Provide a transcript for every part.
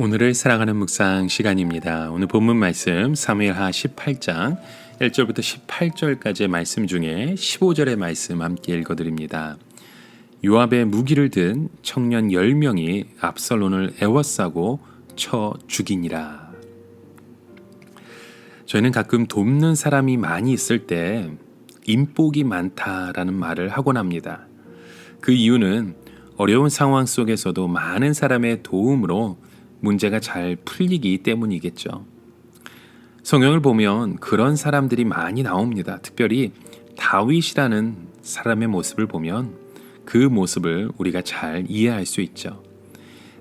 오늘을 사랑하는 묵상 시간입니다. 오늘 본문 말씀 사무엘하 18장 1절부터 18절까지의 말씀 중에 15절의 말씀 함께 읽어드립니다. 요압의 무기를 든 청년 10명이 압살론을 애워싸고 쳐 죽이니라. 저희는 가끔 돕는 사람이 많이 있을 때 인복이 많다라는 말을 하곤 합니다. 그 이유는 어려운 상황 속에서도 많은 사람의 도움으로 문제가 잘 풀리기 때문이겠죠. 성경을 보면 그런 사람들이 많이 나옵니다. 특별히 다윗이라는 사람의 모습을 보면 그 모습을 우리가 잘 이해할 수 있죠.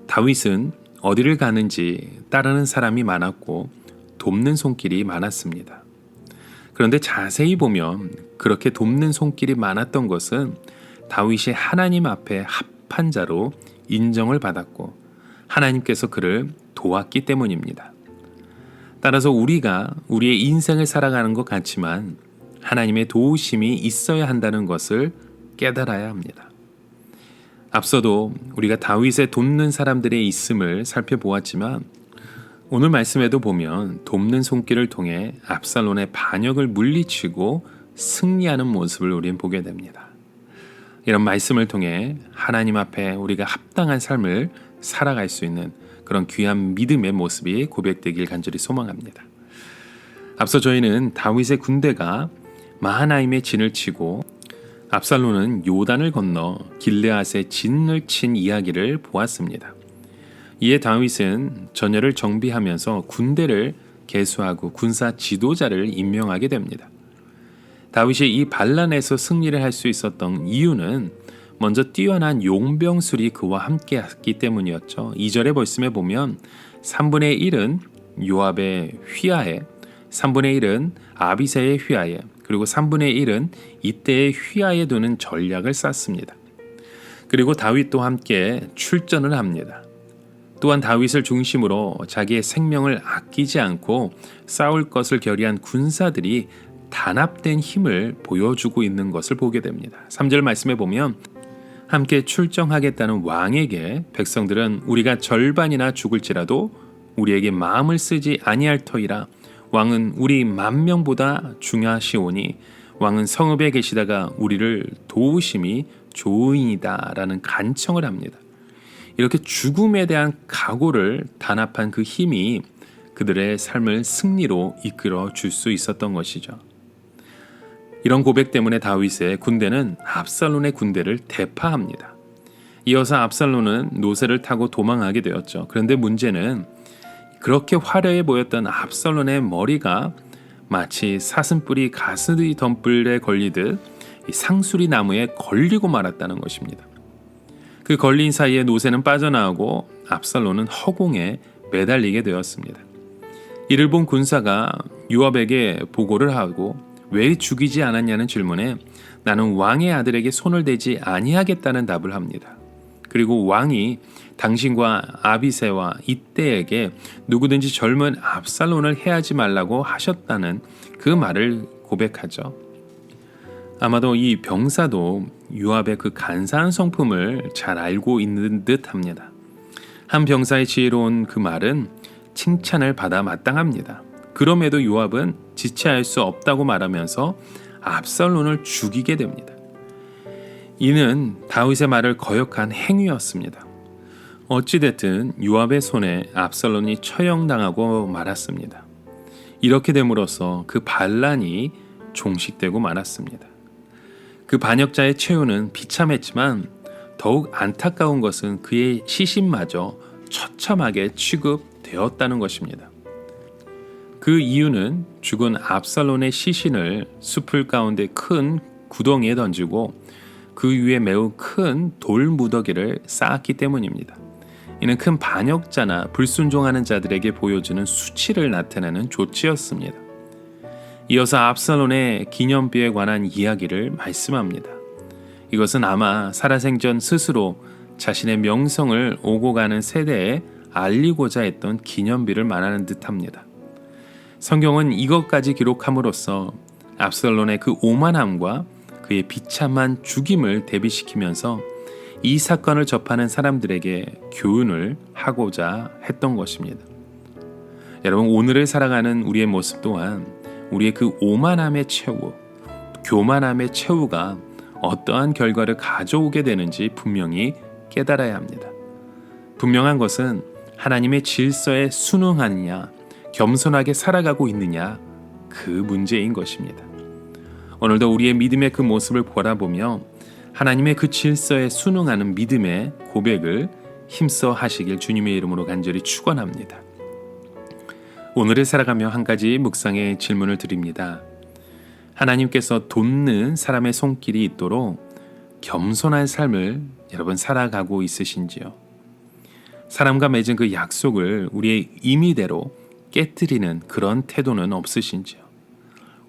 다윗은 어디를 가는지 따르는 사람이 많았고 돕는 손길이 많았습니다. 그런데 자세히 보면 그렇게 돕는 손길이 많았던 것은 다윗이 하나님 앞에 합한 자로 인정을 받았고 하나님께서 그를 도왔기 때문입니다. 따라서 우리가 우리의 인생을 살아가는 것 같지만 하나님의 도우심이 있어야 한다는 것을 깨달아야 합니다. 앞서도 우리가 다윗의 돕는 사람들의 있음을 살펴보았지만 오늘 말씀에도 보면 돕는 손길을 통해 압살론의 반역을 물리치고 승리하는 모습을 우리는 보게 됩니다. 이런 말씀을 통해 하나님 앞에 우리가 합당한 삶을 살아갈 수 있는 그런 귀한 믿음의 모습이 고백되길 간절히 소망합니다. 앞서 저희는 다윗의 군대가 마하나임의 진을 치고 압살론은 요단을 건너 길르앗의 진을 친 이야기를 보았습니다. 이에 다윗은 전열을 정비하면서 군대를 개수하고 군사 지도자를 임명하게 됩니다. 다윗이 이 반란에서 승리를 할 수 있었던 이유는 먼저 뛰어난 용병술이 그와 함께했기 때문이었죠. 2절의 말씀에 보면 3분의 1은 요압의 휘하에, 3분의 1은 아비새의 휘하에, 그리고 3분의 1은 이때의 휘하에 두는 전략을 짰습니다. 그리고 다윗도 함께 출전을 합니다. 또한 다윗을 중심으로 자기의 생명을 아끼지 않고 싸울 것을 결의한 군사들이 단합된 힘을 보여주고 있는 것을 보게 됩니다. 3절 말씀에 보면 함께 출정하겠다는 왕에게 백성들은 우리가 절반이나 죽을지라도 우리에게 마음을 쓰지 아니할 터이라 왕은 우리 10,000명보다 중하시오니 왕은 성읍에 계시다가 우리를 도우심이 좋으이다 라는 간청을 합니다. 이렇게 죽음에 대한 각오를 단합한 그 힘이 그들의 삶을 승리로 이끌어 줄 수 있었던 것이죠. 이런 고백 때문에 다윗의 군대는 압살론의 군대를 대파합니다. 이어서 압살론은 노새를 타고 도망하게 되었죠. 그런데 문제는 그렇게 화려해 보였던 압살론의 머리가 마치 사슴뿔이 가스의 덤불에 걸리듯 상수리 나무에 걸리고 말았다는 것입니다. 그 걸린 사이에 노새는 빠져나오고 압살론은 허공에 매달리게 되었습니다. 이를 본 군사가 요압에게 보고를 하고 왜 죽이지 않았냐는 질문에 나는 왕의 아들에게 손을 대지 아니하겠다는 답을 합니다. 그리고 왕이 당신과 아비새와 이때에게 누구든지 젊은 압살론을 해하지 말라고 하셨다는 그 말을 고백하죠. 아마도 이 병사도 요압의 그 간사한 성품을 잘 알고 있는 듯 합니다. 한 병사의 지혜로운 그 말은 칭찬을 받아 마땅합니다. 그럼에도 요압은 지체할 수 없다고 말하면서 압살론을 죽이게 됩니다. 이는 다윗의 말을 거역한 행위였습니다. 어찌됐든 요압의 손에 압살론이 처형당하고 말았습니다. 이렇게 됨으로써 그 반란이 종식되고 말았습니다. 그 반역자의 최후는 비참했지만 더욱 안타까운 것은 그의 시신마저 처참하게 취급되었다는 것입니다. 그 이유는 죽은 압살론의 시신을 숲을 가운데 큰 구덩이에 던지고 그 위에 매우 큰 돌 무더기를 쌓았기 때문입니다. 이는 큰 반역자나 불순종하는 자들에게 보여주는 수치를 나타내는 조치였습니다. 이어서 압살론의 기념비에 관한 이야기를 말씀합니다. 이것은 아마 살아생전 스스로 자신의 명성을 오고 가는 세대에 알리고자 했던 기념비를 말하는 듯합니다. 성경은 이것까지 기록함으로써 압살론의 그 오만함과 그의 비참한 죽임을 대비시키면서 이 사건을 접하는 사람들에게 교훈을 하고자 했던 것입니다. 여러분, 오늘을 살아가는 우리의 모습 또한 우리의 그 오만함의 최후, 교만함의 최후가 어떠한 결과를 가져오게 되는지 분명히 깨달아야 합니다. 분명한 것은 하나님의 질서에 순응하느냐, 겸손하게 살아가고 있느냐, 그 문제인 것입니다. 오늘도 우리의 믿음의 그 모습을 바라보며 하나님의 그 질서에 순응하는 믿음의 고백을 힘써 하시길 주님의 이름으로 간절히 축원합니다. 오늘을 살아가며 한 가지 묵상의 질문을 드립니다. 하나님께서 돕는 사람의 손길이 있도록 겸손한 삶을 여러분 살아가고 있으신지요? 사람과 맺은 그 약속을 우리의 임의대로 깨뜨리는 그런 태도는 없으신지요?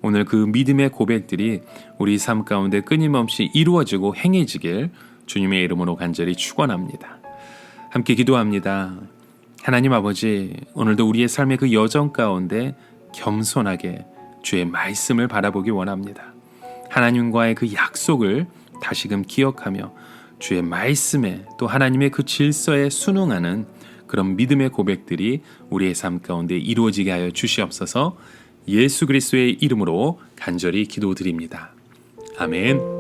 오늘 그 믿음의 고백들이 우리 삶 가운데 끊임없이 이루어지고 행해지길 주님의 이름으로 간절히 축원합니다. 함께 기도합니다. 하나님 아버지, 오늘도 우리의 삶의 그 여정 가운데 겸손하게 주의 말씀을 바라보기 원합니다. 하나님과의 그 약속을 다시금 기억하며 주의 말씀에 또 하나님의 그 질서에 순응하는 그런 믿음의 고백들이 우리의 삶 가운데 이루어지게 하여 주시옵소서. 예수 그리스도의 이름으로 간절히 기도드립니다. 아멘.